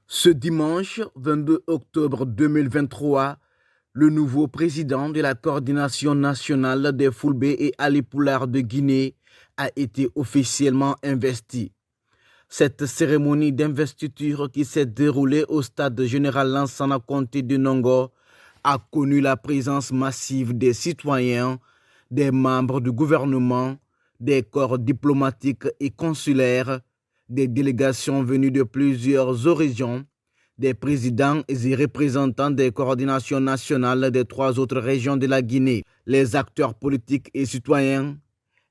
Ce dimanche 22 octobre 2023, le nouveau président de la coordination nationale des Fulbe et Halipular de Guinée a été officiellement investi. Cette cérémonie d'investiture qui s'est déroulée au stade général Lansana Conté de Nongo a connu la présence massive des citoyens, des membres du gouvernement, des corps diplomatiques et consulaires, des délégations venues de plusieurs horizons, des présidents et représentants des coordinations nationales des 3 autres régions de la Guinée. Les acteurs politiques et citoyens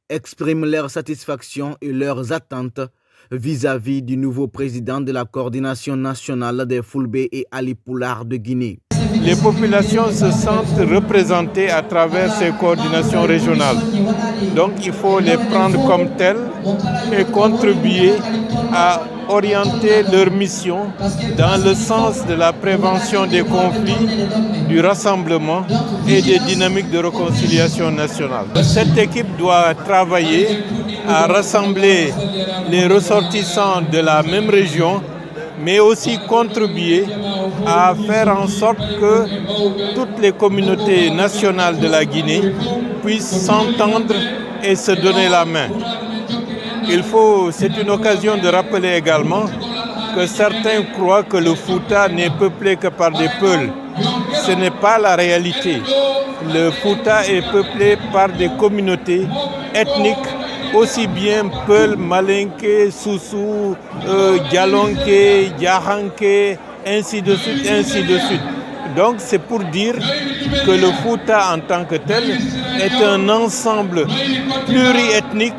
expriment leur satisfaction et leurs attentes vis-à-vis du nouveau président de la coordination nationale des Fulbe et Halipular de Guinée. Les populations se sentent représentées à travers ces coordinations régionales. Donc il faut les prendre comme telles et contribuer à orienter leur mission dans le sens de la prévention des conflits, du rassemblement et des dynamiques de réconciliation nationale. Cette équipe doit travailler à rassembler les ressortissants de la même région, mais aussi contribuer à faire en sorte que toutes les communautés nationales de la Guinée puissent s'entendre et se donner la main. C'est une occasion de rappeler également que certains croient que le Fouta n'est peuplé que par des Peuls. Ce n'est pas la réalité. Le Fouta est peuplé par des communautés ethniques, aussi bien Peul, Malinké, Soussou, Dialonké, Yahanké, ainsi de suite, ainsi de suite. Donc c'est pour dire que le Fouta en tant que tel est un ensemble pluriethnique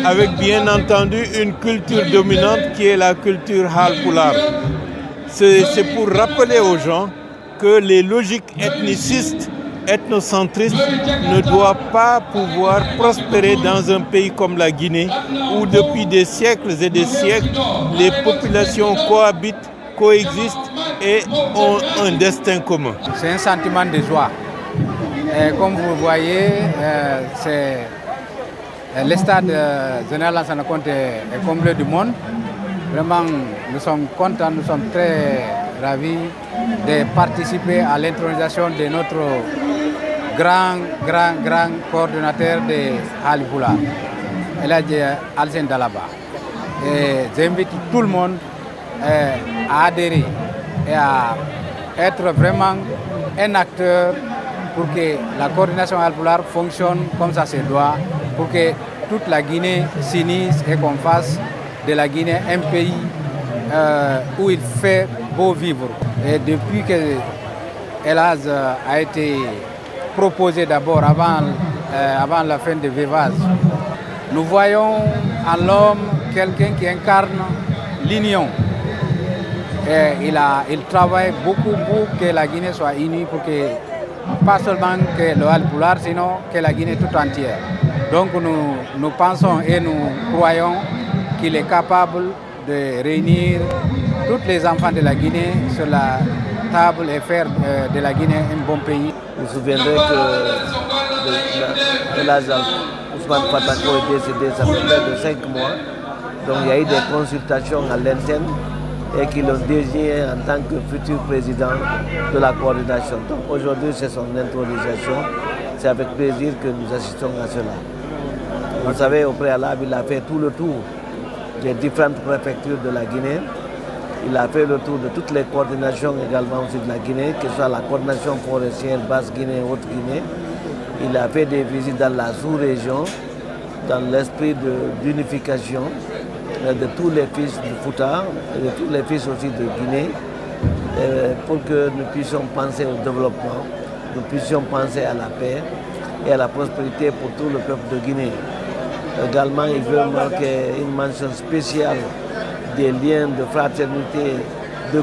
avec bien entendu une culture dominante qui est la culture Halipular. C'est pour rappeler aux gens que les logiques ethnicistes, ethnocentristes ne doivent pas pouvoir prospérer dans un pays comme la Guinée où depuis des siècles et des siècles, les populations cohabitent, coexistent et ont un destin commun. C'est un sentiment de joie. Et comme vous voyez, le stade général Lansana Conté est comblé du monde. Vraiment, nous sommes contents, nous sommes très ravis de participer à l'intronisation de notre grand coordonnateur de Halipular, Eladji Alsen Dalaba. Et j'invite tout le monde à adhérer et à être vraiment un acteur pour que la coordination Halipular fonctionne comme ça se doit, pour que toute la Guinée s'unisse et qu'on fasse de la Guinée un pays où il fait beau vivre. Et depuis que Elaz a été proposé d'abord avant la fin de Vevaz, nous voyons en l'homme quelqu'un qui incarne l'union. Et il travaille beaucoup pour que la Guinée soit unie, pour que pas seulement que le Halipular, sinon que la Guinée tout entière. Donc nous pensons et nous croyons qu'il est capable de réunir tous les enfants de la Guinée sur la table et faire de la Guinée un bon pays. Vous vous souviendrez que Elaz Ousmane Fatako est décédé, ça fait près de 5 mois. Donc il y a eu des consultations à l'interne et qui l'ont désigné en tant que futur président de la coordination. Donc aujourd'hui c'est son intronisation. C'est avec plaisir que nous assistons à cela. Vous savez, au préalable, il a fait tout le tour des différentes préfectures de la Guinée. Il a fait le tour de toutes les coordinations également aussi de la Guinée, que ce soit la coordination forestière, Basse-Guinée, Haute-Guinée. Il a fait des visites dans la sous-région, dans l'esprit d'unification de tous les fils du Fouta et de tous les fils aussi de Guinée, pour que nous puissions penser au développement, nous puissions penser à la paix et à la prospérité pour tout le peuple de Guinée. Également, il veut marquer une mention spéciale des liens de fraternité, de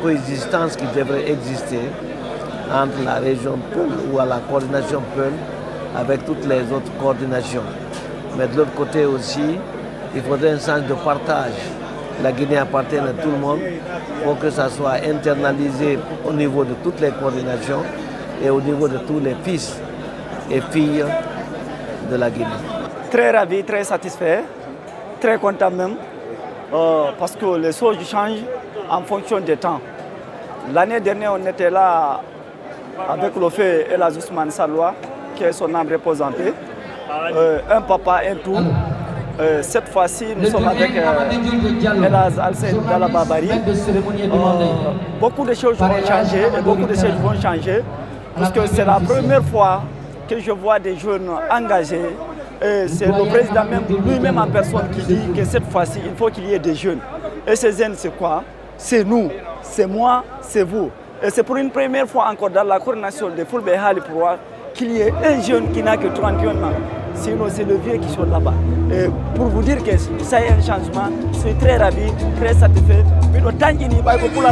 coexistence qui devraient exister entre la région Peul ou à la coordination Peul avec toutes les autres coordinations. Mais de l'autre côté aussi, il faudrait un sens de partage. La Guinée appartient à tout le monde pour que ça soit internalisé au niveau de toutes les coordinations et au niveau de tous les fils et filles de la Guinée. Très ravi, très satisfait, très content même, parce que les choses changent en fonction des temps. L'année dernière, on était là avec le feu El Hadj Ousmane Saloua, qui est son âme repose en paix. Un papa, un tout. Cette fois-ci, nous sommes avec El Hadj Alsen Dalaba Bari. Beaucoup de choses vont changer et beaucoup de choses vont changer parce que c'est la première fois que je vois des jeunes engagés. C'est le président même, lui-même en personne qui dit que cette fois-ci, il faut qu'il y ait des jeunes. Et ces jeunes, c'est quoi? C'est nous, c'est moi, c'est vous. Et c'est pour une première fois encore dans la coordination de Fulbe et Halipoura qu'il y ait un jeune qui n'a que 31 ans. Sinon, c'est le vieux qui sont là-bas. Et pour vous dire que ça y est un changement, je suis très ravi, très satisfait. Mais le temps qu'il y a pour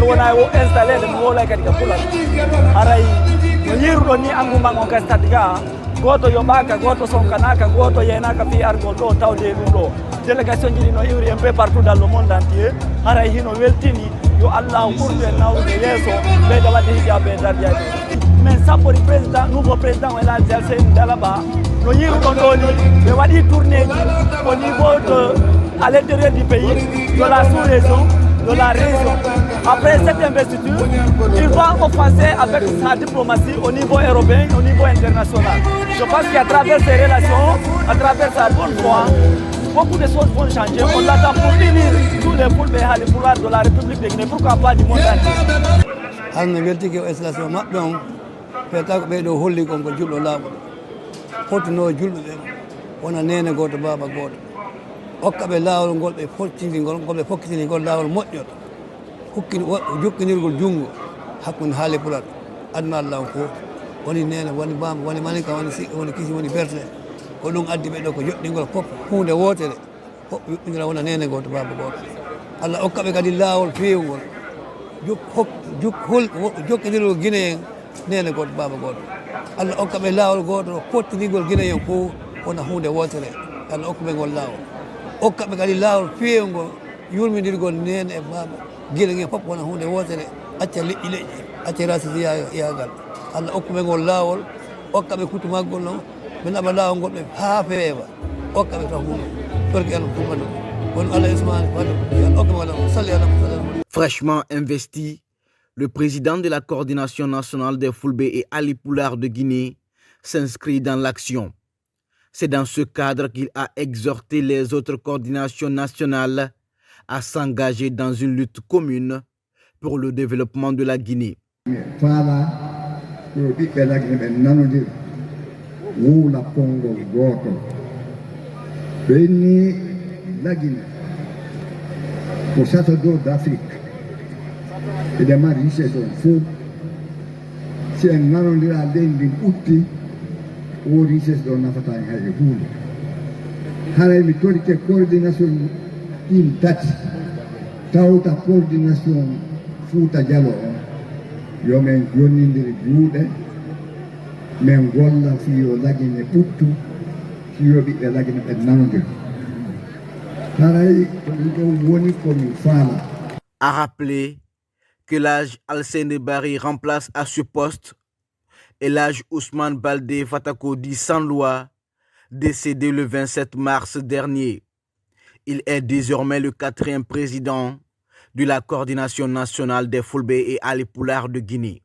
installer le nouveau lac de Poula. Araï, le yéro ni anguma mon castadiga. Goto Yobaka, Goto Sonkanaka, Goto Yenaka, Piargoto, Taude Lundo. Délégation qui est un peu partout dans le monde entier. Araïno Weltini, Yo Allah, Ourde, Naoud, Yeso, Bedawadiga, Bedadia. Mais ça pour le président, nouveau président, El Hadj Alsen Dalaba, nous y allons tourner au niveau à l'intérieur du pays, de la sous-région, de la région. Après cette investiture, il va offenser avec sa diplomatie au niveau européen, au niveau international. Je pense qu'à travers ces relations, à travers sa bonne foi, beaucoup de choses vont changer. On l'attend pour unir tous les Fulbe et Halipoura de la République de Guinée, pourquoi pas du monde entier. Peta ko ɓeeɗo holli kon ko julɗo laaɓol fottino julɓe ɓen wona nene goto baba goto hokka ɓe laawol ngol ɓe foccingol ngol ɓe fokkitini ngol laawol moƴƴoto jokkinirgol junngo hakkunde Halipular aduna Allah fof woni nene woni bamba woni manika woni siƙa woni kisi woni berte ko ɗum addi ɓe ɗo ko yoɗɗingol fof hunde wotere fof yoɗɗingira wona nene goto baba goto Allah hokka ɓe kadi laawol feewgol jokkinirgol Guinée en nene goto baba goto Allah hokka ɓe laawol goto pottinigol Guinée en fof wona hunde wotere Allah hokka ɓe ngol laawol hokka ɓe kadi laawol feewgol yurmidirgol nene e baba Guinée en fof wona hunde wotere acca leƴƴi acca rasiti yagal Allah hokka ɓe ngol laawol hokka ɓe kutumaggol noon ɓe naɓa laawol ngol ɓe haa feewa hokka ɓe tan hunde torki Allah tumano won Allah ismani fado Allah hokka ɓe ngol salli ala muhammad. Fraîchement investi, le président de la coordination nationale des Fulbe et Halipoulard de Guinée s'inscrit dans l'action. C'est dans ce cadre qu'il a exhorté les autres coordinations nationales à s'engager dans une lutte commune pour le développement de la Guinée. E de ma richesse on fof si en narondira leydi ndin ɓutti o richesse ɗo nafatani hayde hunde haray mi torike coordination ɗin tati tawta coordination Fouta Diallo o yomin jonnidiri juuɗe min golla fiyo lagine ɓuttu fiyo ɓiɓɓe lagine ɓe nanodira haray ko ɗum ɗo woni komi faala. A rappelé que El Hadj Alsen Bari remplace à ce poste El Hadj Ousmane Baldé Fatakodi Sanloua, décédé le 27 mars dernier. Il est désormais le 4e président de la coordination nationale des Fulbe et Halipoulard de Guinée.